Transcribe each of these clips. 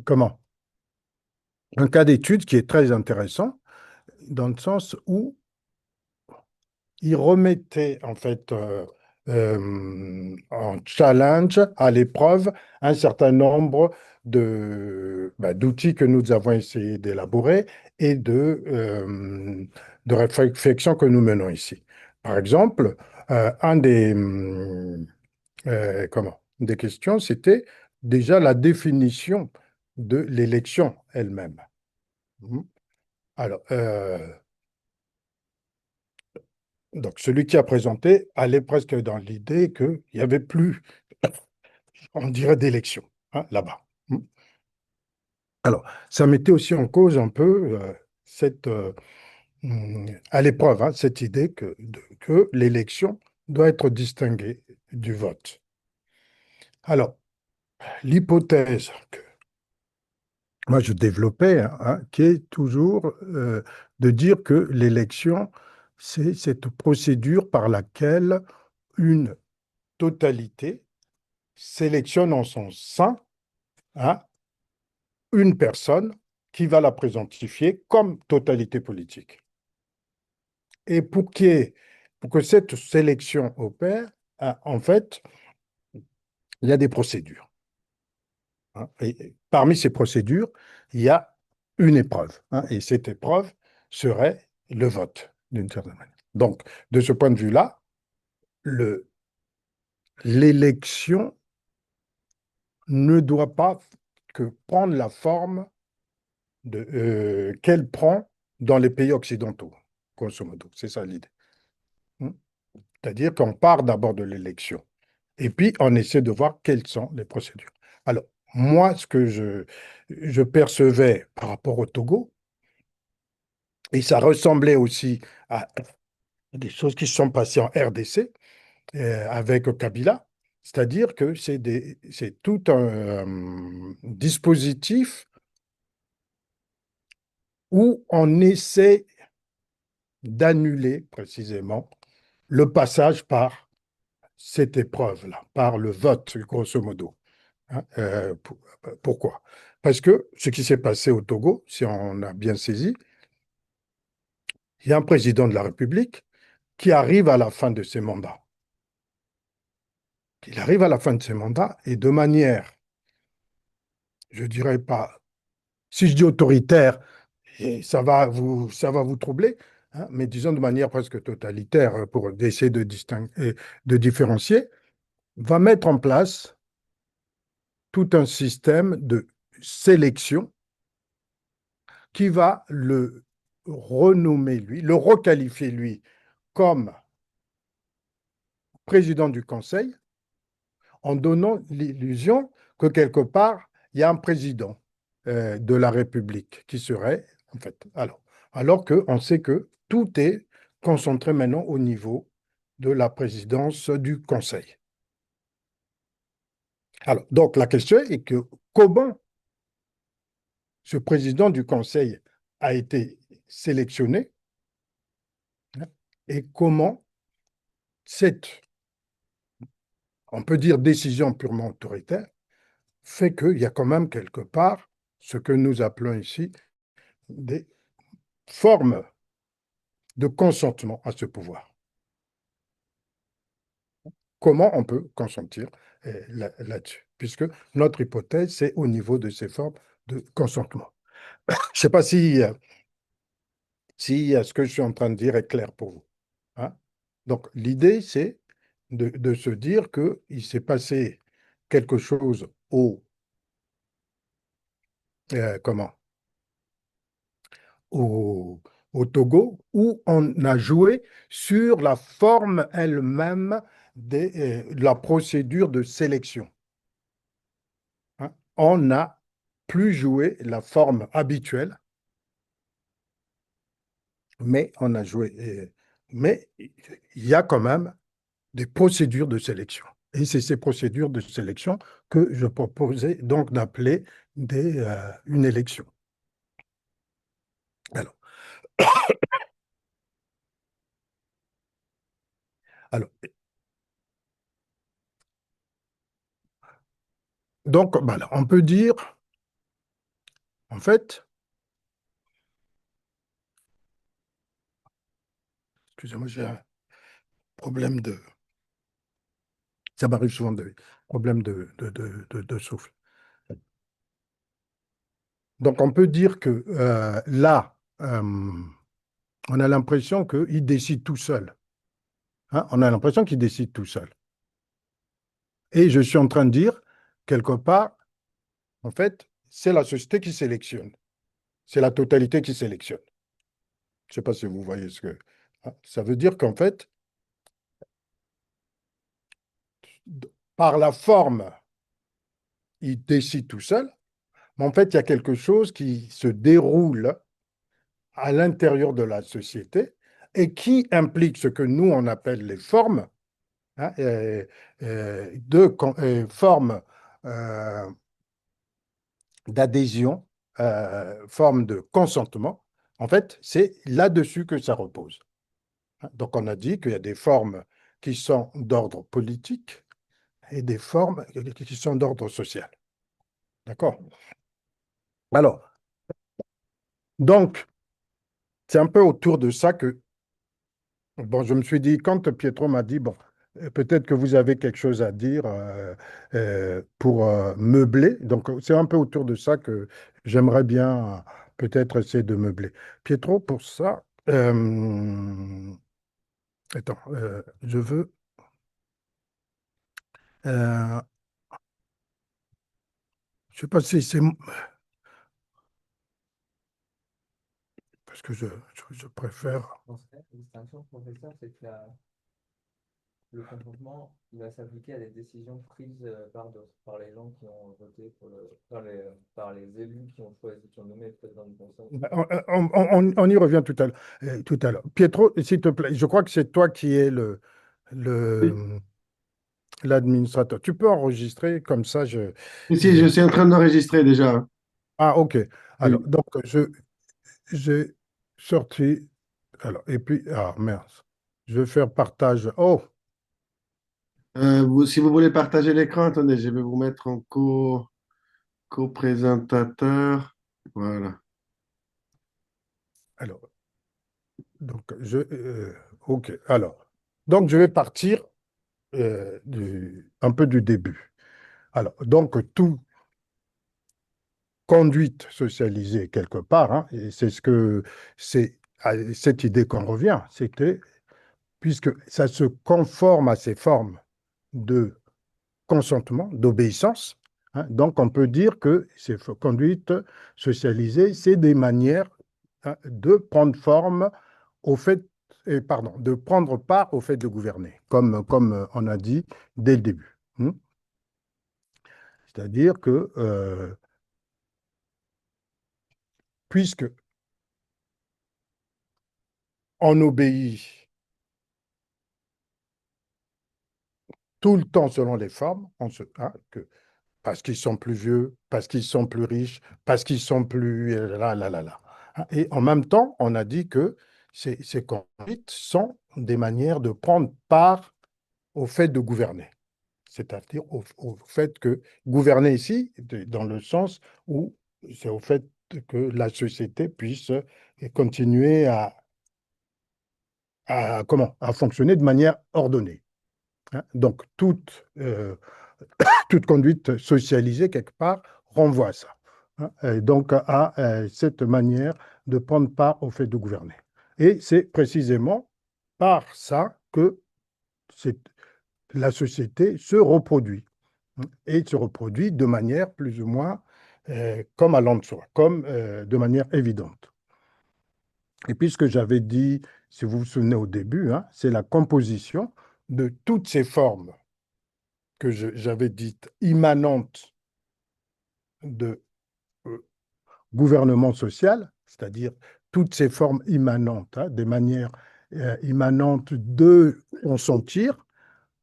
comment? Un cas d'étude qui est très intéressant dans le sens où il remettait en fait en challenge, à l'épreuve, un certain nombre d'outils que nous avons essayé d'élaborer et de réflexions que nous menons ici. Par exemple, un des questions, c'était déjà la définition de l'élection elle-même. Mhm. Alors, donc celui qui a présenté allait presque dans l'idée qu'il n'y avait plus, on dirait, d'élection hein, là-bas. Mhm. Alors, ça mettait aussi en cause un peu cette, à l'épreuve cette idée que l'élection doit être distinguée du vote. Alors, l'hypothèse que moi je développais, qui est toujours de dire que l'élection, c'est cette procédure par laquelle une totalité sélectionne en son sein hein, une personne qui va la présentifier comme totalité politique. Et pour que cette sélection opère, en fait, il y a des procédures. Hein. Et parmi ces procédures, il y a une épreuve. Hein, et cette épreuve serait le vote, d'une certaine manière. Donc, de ce point de vue-là, l'élection ne doit pas que prendre la forme qu'elle prend dans les pays occidentaux, grosso modo. C'est ça l'idée. Hmm. C'est-à-dire qu'on part d'abord de l'élection et puis on essaie de voir quelles sont les procédures. Alors, moi, ce que je percevais par rapport au Togo, et ça ressemblait aussi à des choses qui se sont passées en RDC avec Kabila, c'est-à-dire que c'est tout un dispositif où on essaie d'annuler précisément le passage par cette épreuve-là, par le vote, grosso modo. Hein. Pourquoi? Parce que ce qui s'est passé au Togo, si on a bien saisi, il y a un président de la République qui arrive à la fin de ses mandats. Il arrive à la fin de ses mandats et de manière, je dirais pas, si je dis autoritaire, et ça va vous troubler, hein, mais disons de manière presque totalitaire pour essayer de distinguer, de différencier, va mettre en place tout un système de sélection qui va le renommer lui, le requalifier lui comme président du Conseil en donnant l'illusion que quelque part, il y a un président de la République qui serait, en fait, alors qu'on sait que tout est concentré maintenant au niveau de la présidence du Conseil. Alors, donc la question est que comment ce président du Conseil a été sélectionné hein, et comment cette, on peut dire, décision purement autoritaire fait qu'il y a quand même quelque part ce que nous appelons ici des formes de consentement à ce pouvoir. Comment on peut consentir là-dessus? Puisque notre hypothèse, c'est au niveau de ces formes de consentement. Je ne sais pas si ce que je suis en train de dire est clair pour vous. Hein. Donc, l'idée, c'est de se dire qu'il s'est passé quelque chose comment, au, au Togo où on a joué sur la forme elle-même de la procédure de sélection. Hein. On n'a plus joué la forme habituelle, mais on a joué. Mais il y a quand même des procédures de sélection. Et c'est ces procédures de sélection que je proposais donc d'appeler une élection. Alors, alors donc, voilà, on peut dire En fait, excusez-moi, j'ai un problème de... Ça m'arrive souvent de problème de souffle. Donc, on peut dire que là, on a l'impression qu'il décide tout seul. Hein. On a l'impression qu'il décide tout seul. Et je suis en train de dire, quelque part, en fait, c'est la société qui sélectionne. C'est la totalité qui sélectionne. Je ne sais pas si vous voyez ce que... Hein. Ça veut dire qu'en fait, par la forme, il décide tout seul, mais en fait, il y a quelque chose qui se déroule à l'intérieur de la société et qui implique ce que nous, on appelle les formes, hein, formes euh, d'adhésion, formes de consentement. En fait, c'est là-dessus que ça repose. Hein. Donc, on a dit qu'il y a des formes qui sont d'ordre politique et des formes qui sont d'ordre social. D'accord? Alors, donc, c'est un peu autour de ça que, bon, je me suis dit, quand Pietro m'a dit, bon, peut-être que vous avez quelque chose à dire pour meubler, donc c'est un peu autour de ça que j'aimerais bien peut-être essayer de meubler. Pietro, pour ça, attends, je veux, je sais pas si c'est, parce que je préfère. Dans ce cas, la distinction, professeur, c'est que le consentement il va s'appliquer à des décisions prises par d'autres, par les gens qui ont voté par les élus qui ont choisi, qui ont nommé le président du conseil. On y revient tout à l'heure. Pietro, s'il te plaît, je crois que c'est toi qui es Oui, le, l'administrateur. Tu peux enregistrer comme ça. si, Et- je suis en train d'enregistrer déjà, hein. ah, ok. Alors, Oui. donc, j'ai sorti. Alors, et puis, ah, merde. Je vais faire partage. Oh, Si vous voulez partager l'écran, attendez, je vais vous mettre en co-présentateur. Voilà. alors, donc, ok. Alors, donc, je vais partir un peu du début. Alors, donc, tout conduite socialisée quelque part, hein, et c'est ce que c'est à cette idée qu'on revient, c'était puisque ça se conforme à ces formes de consentement, d'obéissance, hein, donc on peut dire que ces conduites socialisées, c'est des manières hein, de prendre forme au fait, pardon, de prendre part au fait de gouverner, comme on a dit dès le début. Hein. C'est-à-dire que puisque on obéit tout le temps selon les formes, hein, parce qu'ils sont plus vieux, parce qu'ils sont plus riches, parce qu'ils sont plus... là, là, là, là. Hein. Et en même temps, on a dit que ces conduites sont des manières de prendre part au fait de gouverner. C'est-à-dire au fait que gouverner ici, dans le sens où c'est au fait que la société puisse continuer comment, à fonctionner de manière ordonnée. Hein. Donc, toute conduite socialisée, quelque part, renvoie à ça. Hein. Et donc, à cette manière de prendre part au fait de gouverner. Et c'est précisément par ça que la société se reproduit. Hein, et se reproduit de manière plus ou moins comme allant de soi, comme de manière évidente. Et puis, ce que j'avais dit, si vous vous souvenez au début, hein, c'est la composition de toutes ces formes que j'avais dites immanentes de gouvernement social, c'est-à-dire toutes ces formes immanentes, hein, des manières immanentes de consentir,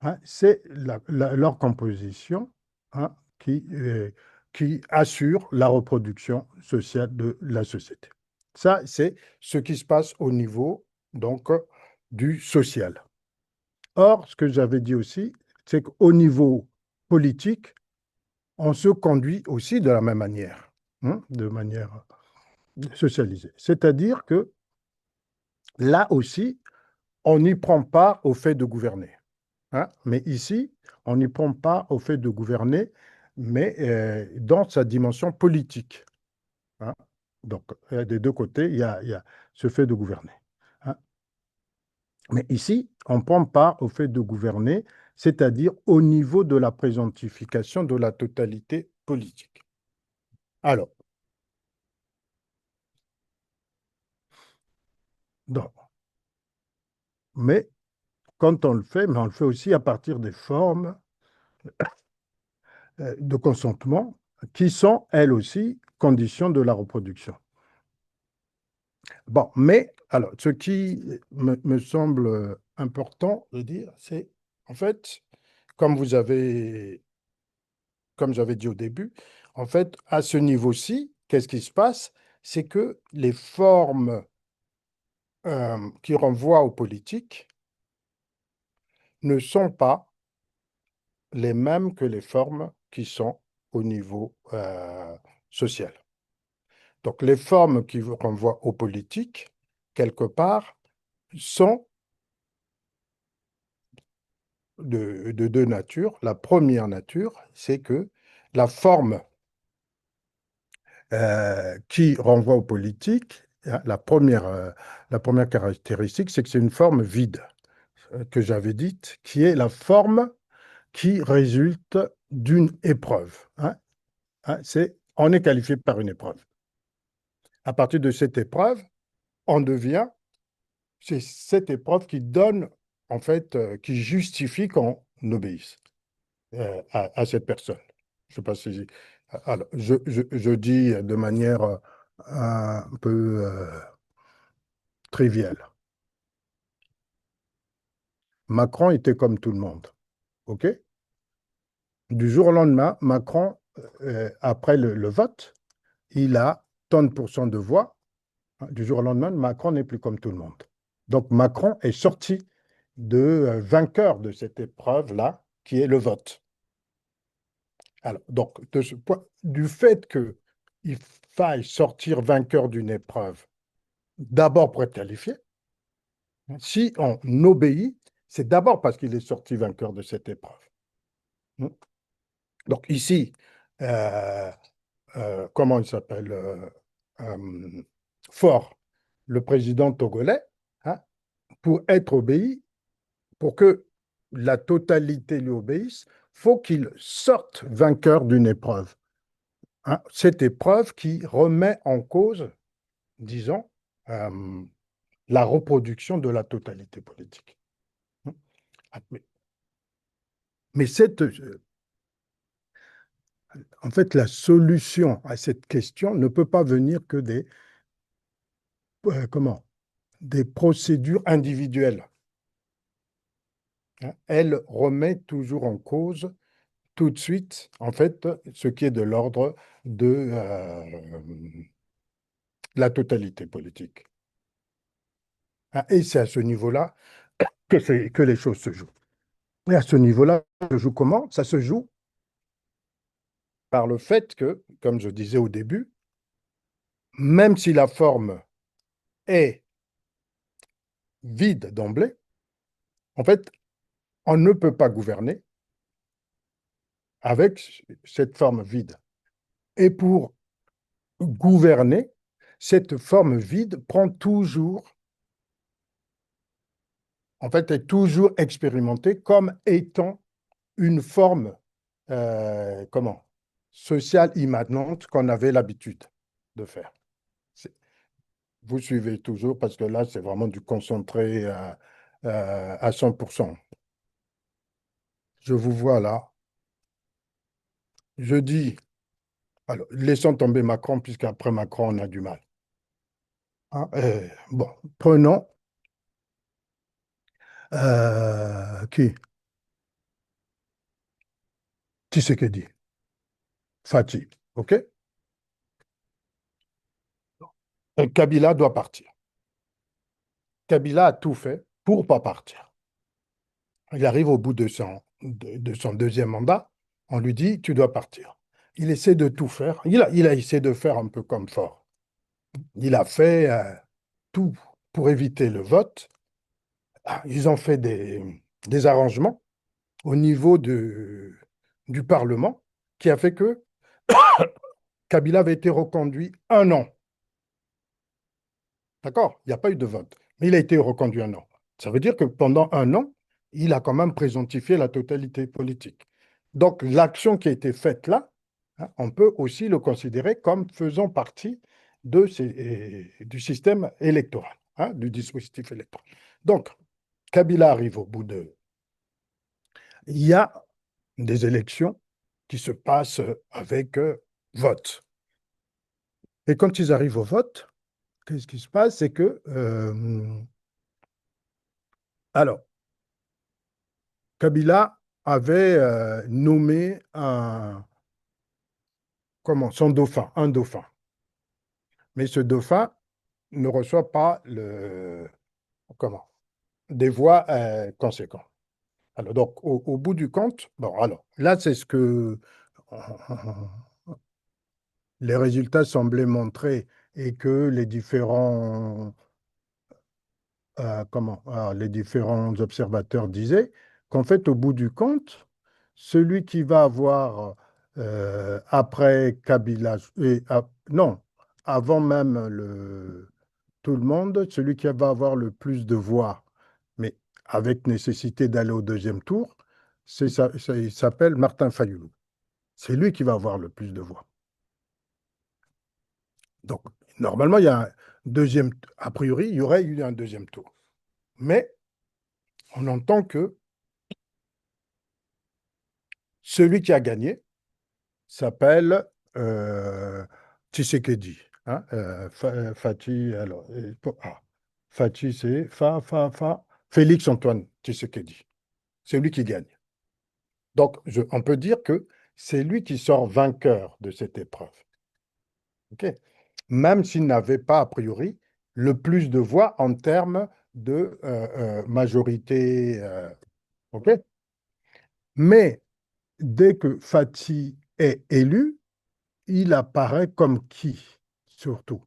hein, c'est leur composition hein, qui assure la reproduction sociale de la société. Ça, c'est ce qui se passe au niveau donc, du social. Or, ce que j'avais dit aussi, c'est qu'au niveau politique, on se conduit aussi de la même manière. de manière socialisée. C'est-à-dire que là aussi, on n'y prend pas au fait de gouverner. Mais ici, on n'y prend pas au fait de gouverner, mais dans sa dimension politique. Hein. Donc, des deux côtés, il y a ce fait de gouverner. Hein. Mais ici, on prend part au fait de gouverner, c'est-à-dire au niveau de la présentification de la totalité politique. Alors, donc, mais quand on le fait, mais on le fait aussi à partir des formes de consentement qui sont, elles aussi, conditions de la reproduction. Bon, mais alors, ce qui me semble important de dire, c'est en fait, comme vous avez, comme j'avais dit au début, en fait, à ce niveau-ci, qu'est-ce qui se passe? C'est que les formes qui renvoient aux politiques ne sont pas les mêmes que les formes qui sont au niveau social. Donc, les formes qui renvoient aux politiques, quelque part, sont de deux natures. La première nature, c'est que la forme qui renvoie aux politiques, hein, la première caractéristique, c'est que c'est une forme vide, que j'avais dite, qui est la forme qui résulte d'une épreuve. On est qualifié par une épreuve. À partir de cette épreuve, on devient, c'est cette épreuve qui donne, en fait, qui justifie qu'on obéisse à cette personne. Je ne sais pas si. Alors, je dis de manière un peu triviale. Macron était comme tout le monde. OK? Du jour au lendemain, Macron, après le vote, il a tant de pourcents de voix. Du jour au lendemain, Macron n'est plus comme tout le monde. Donc Macron est sorti de vainqueur de cette épreuve-là, qui est le vote. Alors, donc, du fait qu'il faille sortir vainqueur d'une épreuve, d'abord pour être qualifié, si on obéit, c'est d'abord parce qu'il est sorti vainqueur de cette épreuve. Donc ici, euh, comment il s'appelle euh, Faure, le président togolais, hein, pour être obéi, pour que la totalité lui obéisse, faut qu'il sorte vainqueur d'une épreuve. Hein. Cette épreuve qui remet en cause, disons, la reproduction de la totalité politique. Ah, mais en fait, la solution à cette question ne peut pas venir que comment, des procédures individuelles. Hein. Elle remet toujours en cause tout de suite, en fait, ce qui est de l'ordre de la totalité politique. Hein. Et c'est à ce niveau-là que les choses se jouent. Et à ce niveau-là, ça se joue comment? Ça se joue par le fait que, comme je disais au début, même si la forme est vide d'emblée, en fait, on ne peut pas gouverner avec cette forme vide. Et pour gouverner, cette forme vide prend toujours, en fait, est toujours expérimentée comme étant une forme, comment, sociale immanente qu'on avait l'habitude de faire. Vous suivez toujours parce que là, c'est vraiment du concentré à 100%. Je vous vois là. Je dis, alors, laissons tomber Macron, puisqu'après Macron, on a du mal. Hein, bon, prenons qui? Tshisekedi, Fati, OK? Kabila doit partir. Kabila a tout fait pour ne pas partir. Il arrive au bout de son deuxième mandat, on lui dit, tu dois partir. il essaie de tout faire. Il a essayé de faire un peu comme Faure. Il a fait tout pour éviter le vote. Ah, ils ont fait des arrangements au niveau du Parlement qui a fait que Kabila avait été reconduit un an. D'accord? Il n'y a pas eu de vote, mais il a été reconduit un an. Ça veut dire que pendant un an, il a quand même présentifié la totalité politique. Donc, l'action qui a été faite là, hein, on peut aussi le considérer comme faisant partie du système électoral, hein, du dispositif électoral. Donc, Kabila arrive au bout de... Il y a des élections qui se passent avec vote. Et quand ils arrivent au vote, qu'est-ce qui se passe? C'est que... alors, Kabila avait nommé son dauphin, un dauphin. Mais ce dauphin ne reçoit pas comment, des voix conséquentes. Alors, donc, au bout du compte, bon, alors, là, c'est ce que les résultats semblaient montrer et que les différents observateurs disaient qu'en fait, au bout du compte, celui qui va avoir après Kabila, non, avant même tout le monde, celui qui va avoir le plus de voix, mais avec nécessité d'aller au deuxième tour, il s'appelle Martin Fayoulou. C'est lui qui va avoir le plus de voix. Donc, normalement, il y a un deuxième, a priori, il y aurait eu un deuxième tour. Mais on entend que celui qui a gagné s'appelle Tshisekedi. Hein, Fatih, alors, Fatih, c'est Félix Antoine Tshisekedi. C'est lui qui gagne. Donc, on peut dire que c'est lui qui sort vainqueur de cette épreuve. OK? Même s'il n'avait pas, a priori, le plus de voix en termes de majorité. OK? Mais dès que Fatih est élu, il apparaît comme qui, surtout,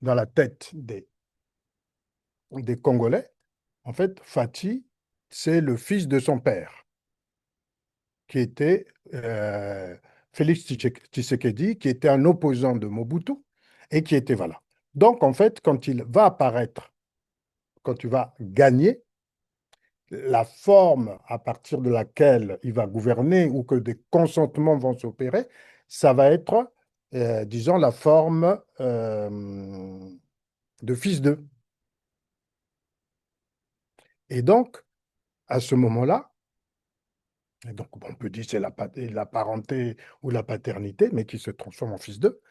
dans la tête des Congolais. En fait, Fatih, c'est le fils de son père, qui était Félix Tshisekedi, qui était un opposant de Mobutu et qui était, voilà. Donc, en fait, quand il va apparaître, quand tu vas gagner, la forme à partir de laquelle il va gouverner ou que des consentements vont s'opérer, ça va être, disons, la forme de fils d'eux. Et donc, à ce moment-là, et donc on peut dire c'est la parenté ou la paternité, mais qui se transforme en fils d'eux.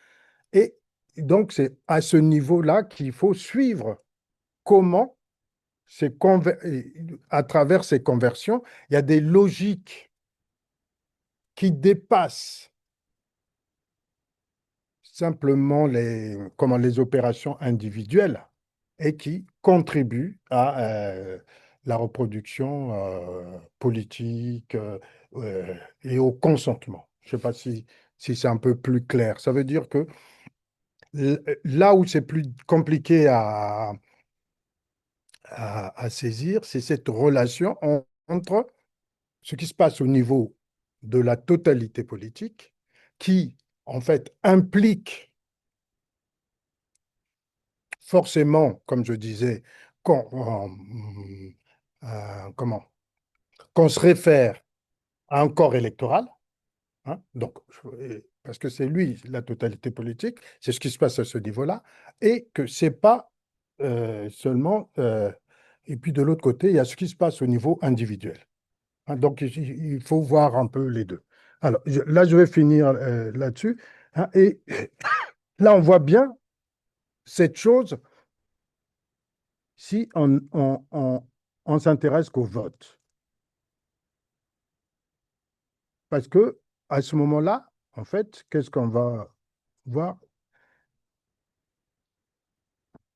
Et donc, c'est à ce niveau-là qu'il faut suivre comment, à travers ces conversions, il y a des logiques qui dépassent simplement les opérations individuelles et qui contribuent à la reproduction politique et au consentement. Je ne sais pas si c'est un peu plus clair. Ça veut dire que là où c'est plus compliqué à saisir, c'est cette relation entre ce qui se passe au niveau de la totalité politique qui, en fait, implique forcément, comme je disais, comment, qu'on se réfère à un corps électoral, hein, donc, parce que c'est lui, la totalité politique, c'est ce qui se passe à ce niveau-là, et que c'est pas seulement. Et puis de l'autre côté, il y a ce qui se passe au niveau individuel. Hein, donc, il faut voir un peu les deux. Alors, là, je vais finir là-dessus. Hein, et là, on voit bien cette chose si on s'intéresse qu'au vote. Parce que à ce moment-là, en fait, qu'est-ce qu'on va voir?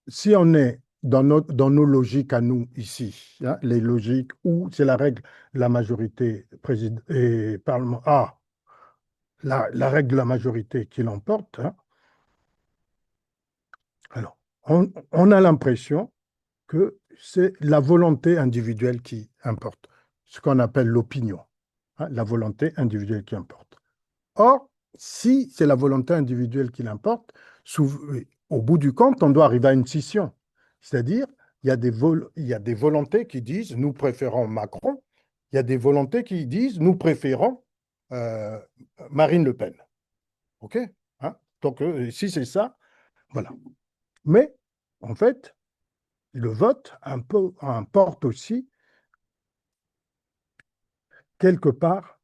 Si on est dans nos logiques à nous ici, hein, les logiques où c'est la règle, la majorité et parlement. Ah, la règle de la majorité qui l'emporte, hein. Alors, on a l'impression que c'est la volonté individuelle qui importe, ce qu'on appelle l'opinion, hein, la volonté individuelle qui importe. Or, si c'est la volonté individuelle qui l'importe, au bout du compte, on doit arriver à une scission. C'est-à-dire, il y a des volontés qui disent nous préférons Macron, il y a des volontés qui disent nous préférons euh, Marine Le Pen. OK? Hein? Donc, si c'est ça, voilà. Mais, en fait, le vote importe aussi, quelque part,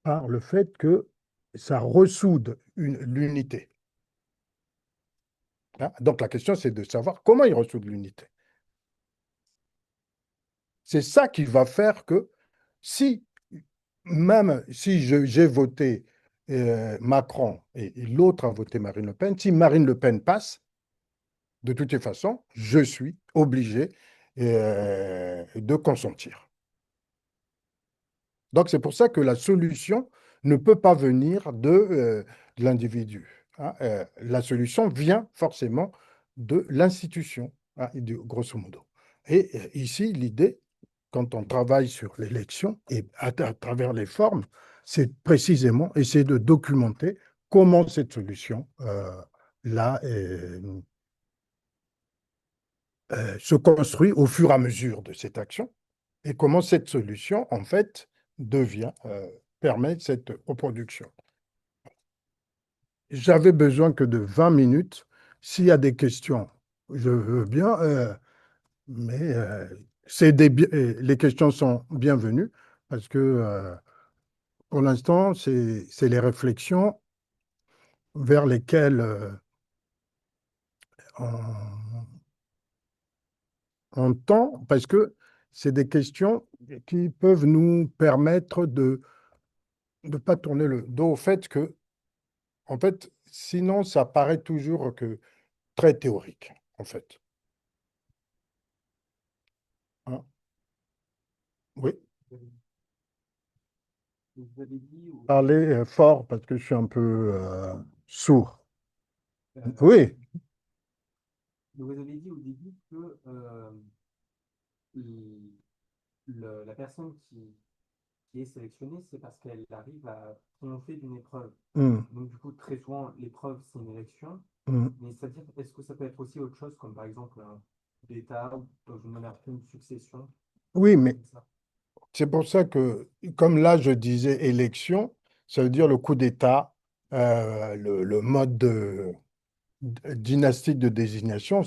par le fait que ça ressoude l'unité. Hein. Donc la question, c'est de savoir comment il ressoudent l'unité. C'est ça qui va faire que si, même si j'ai voté Macron et l'autre a voté Marine Le Pen, si Marine Le Pen passe, de toutes les façons, je suis obligé de consentir. Donc, c'est pour ça que la solution ne peut pas venir de l'individu. Hein. La solution vient forcément de l'institution, hein, grosso modo. Et ici, l'idée, quand on travaille sur l'élection et à travers les formes, c'est précisément essayer de documenter comment cette solution là se construit au fur et à mesure de cette action et comment cette solution, en fait, permet cette reproduction. J'avais besoin que de 20 minutes. S'il y a des questions, je veux bien, mais les questions sont bienvenues parce que pour l'instant, c'est les réflexions vers lesquelles on, on tend, parce que c'est des questions qui peuvent nous permettre de ne pas tourner le dos au fait que, en fait, sinon, ça paraît toujours que très théorique, en fait. Hein. Oui, Vous avez dit, parler fort parce que je suis un peu sourd. euh, Oui, vous avez dit au début que il- la personne qui est sélectionnée, c'est parce qu'elle arrive à triompher d'une épreuve. hum, Donc, du coup, très souvent, l'épreuve, c'est une élection. hum. Mais c'est-à-dire, est-ce que ça peut être aussi autre chose, comme par exemple un d'État ou dans une monarchie, une succession, Oui, mais comme ça? c'est pour ça que, comme là, je disais élection, ça veut dire le coup d'État, le mode dynastique de désignation.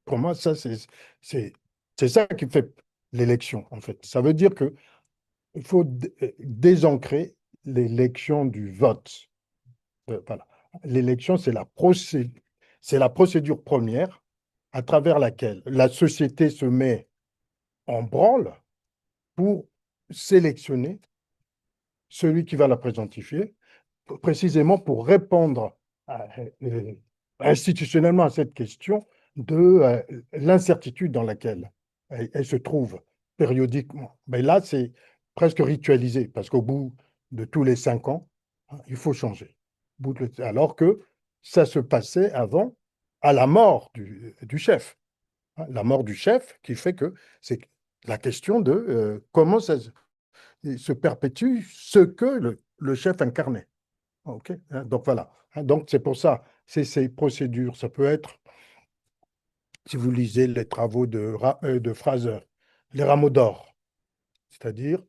Pour moi, ça, c'est, c'est ça qui fait l'élection, en fait. Ça veut dire que il faut désancrer l'élection du vote. Voilà. L'élection, c'est la procédure première à travers laquelle la société se met en branle pour sélectionner celui qui va la présentifier, précisément pour répondre euh, institutionnellement à cette question de l'incertitude dans laquelle elle se trouve périodiquement. Mais là, c'est presque ritualisé, parce qu'au bout de tous les 5 ans, hein, il faut changer. Alors que ça se passait avant à la mort du chef. Hein. La mort du chef qui fait que c'est la question de comment se perpétue ce que le chef incarnait. OK? Hein. Donc voilà. Hein. Donc c'est pour ça, c'est ces procédures. Ça peut être, si vous lisez les travaux de Fraser, les rameaux d'or, c'est-à-dire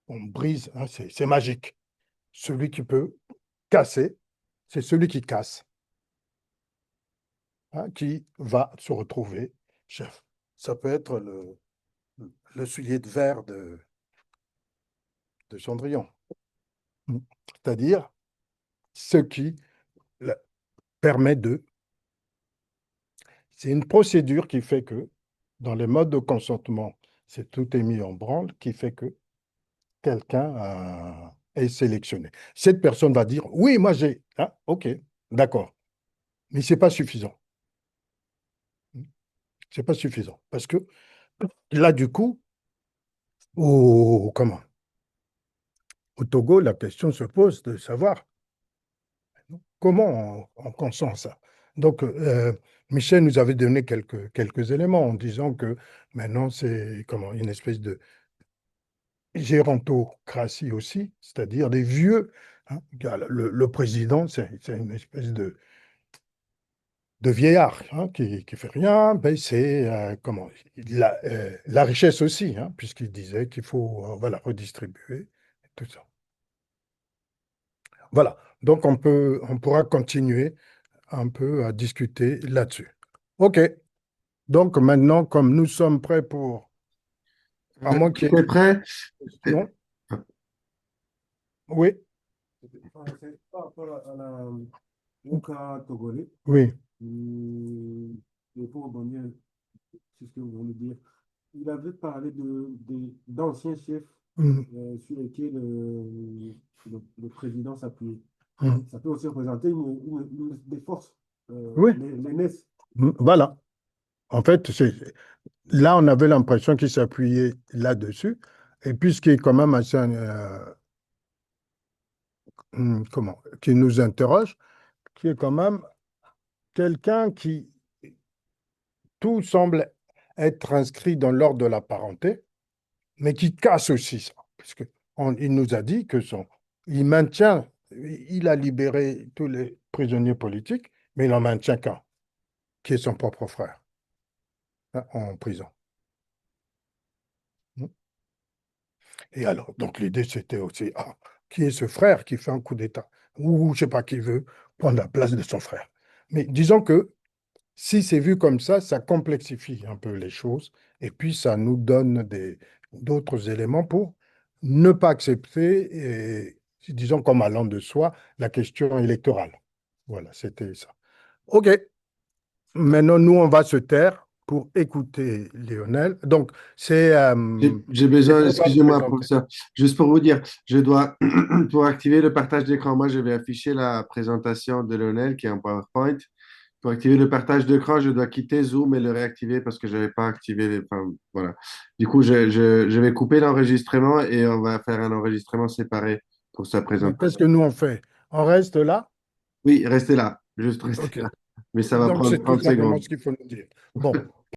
on brise, hein, c'est magique. Celui qui peut casser, c'est celui qui casse, hein, qui va se retrouver chef. Ça peut être le soulier de verre de Cendrillon. C'est-à-dire ce qui le- permet de. C'est une procédure qui fait que, dans les modes de consentement, tout est mis en branle, qui fait que quelqu'un est sélectionné. Cette personne va dire, oui, moi j'ai. Ah, OK, d'accord. Mais ce n'est pas suffisant. C'est pas suffisant. Parce que là, du coup, comment? au Togo, la question se pose de savoir comment on consent ça. Donc, Michel nous avait donné quelques éléments en disant que maintenant, c'est comment, une espèce de gérontocratie aussi, c'est-à-dire des vieux. Hein. Le président, c'est une espèce de vieillard hein, qui fait rien. Ben, c'est comment, la richesse aussi, hein, puisqu'il disait qu'il faut voilà, redistribuer, tout ça. Voilà, donc on pourra continuer un peu à discuter là-dessus. OK, donc maintenant, comme nous sommes prêts pour, à moins qu'il y ait T'es prêt? une question, oui, C'est par rapport au cas togolais. oui, Et pour rebondir sur ce que vous venez de dire, il avait parlé d'anciens chefs mm, sur lesquels le président s'appuyait. mm, Ça peut aussi représenter des forces, oui, les NES. voilà. En fait, là, on avait l'impression qu'il s'appuyait là-dessus. Et puis, ce qui est quand même assez, comment, qui nous interroge, qui est quand même quelqu'un qui, tout semble être inscrit dans l'ordre de la parenté, mais qui casse aussi ça. Parce que il nous a dit que il maintient, il a libéré tous les prisonniers politiques, mais il en maintient qu'un, qui est son propre frère, hein, en prison. Et alors, donc l'idée, c'était aussi, qui est ce frère qui fait un coup d'État? Ou je ne sais pas, qui veut prendre la place de son frère. Mais disons que si c'est vu comme ça complexifie un peu les choses et puis ça nous donne d'autres éléments pour ne pas accepter, et, disons comme allant de soi, la question électorale. Voilà, c'était ça. OK, maintenant nous, on va se taire pour écouter Lionel. Donc, J'ai c'est besoin, toi de excusez-moi, présenter. professeur, juste pour vous dire, je dois, pour activer le partage d'écran, moi je vais afficher la présentation de Lionel qui est en PowerPoint. Pour activer le partage d'écran, je dois quitter Zoom et le réactiver parce que je n'avais pas activé enfin, voilà. Du coup, je vais couper l'enregistrement et on va faire un enregistrement séparé pour sa Mais qu'est-ce que présentation. nous on fait? On reste là? Oui, restez là, juste restez OK. là. Mais ça va Donc, prendre c'est tout 30 simplement secondes. ce qu'il faut nous dire. Bon,